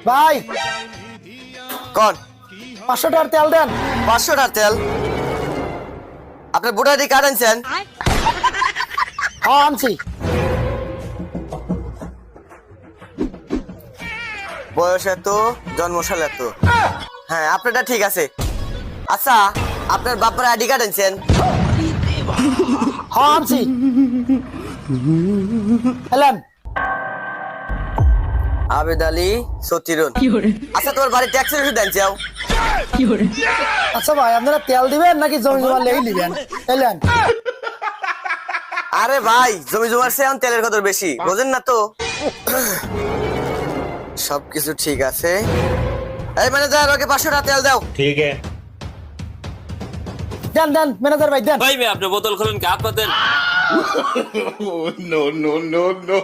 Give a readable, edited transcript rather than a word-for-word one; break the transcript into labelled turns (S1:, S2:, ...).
S1: ভাই
S2: কোন
S1: 500 টাকার তেল দেন।
S2: 500 টাকার তেল? আপনার ভোটার আইডি কার্ড আনছেন?
S1: হ্যাঁ আনছি।
S2: বয়স এত, জন্মসাল এত। হ্যাঁ, আপনারটা ঠিক আছে। আচ্ছা, আপনার বাবার আইডি কার্ড আনছেন?
S1: হ্যাঁ আনছি। এলেন।
S2: আবেদ আলী সতিরন। আচ্ছা, তোমার বাড়ি ট্যাক্সের ওষুধ আনছাও?
S1: আচ্ছা ভাই, আপনারা তেল দিবেন নাকি জমি জমা লেগে নিবেন? এলেন।
S2: আরে ভাই, জমি জমার চেয়ে এখন তেলের কদর বেশি, বোঝেন না তো? সবকিছু ঠিক আছে। এই ম্যানেজার, ওকে 500 টাকা তেল দাও।
S3: ठीक है।
S1: দেন দেন ম্যানেজার ভাই দেন।
S4: भाई मैं अपने बोतल खोलन के हाथ मत देना।
S3: No no no no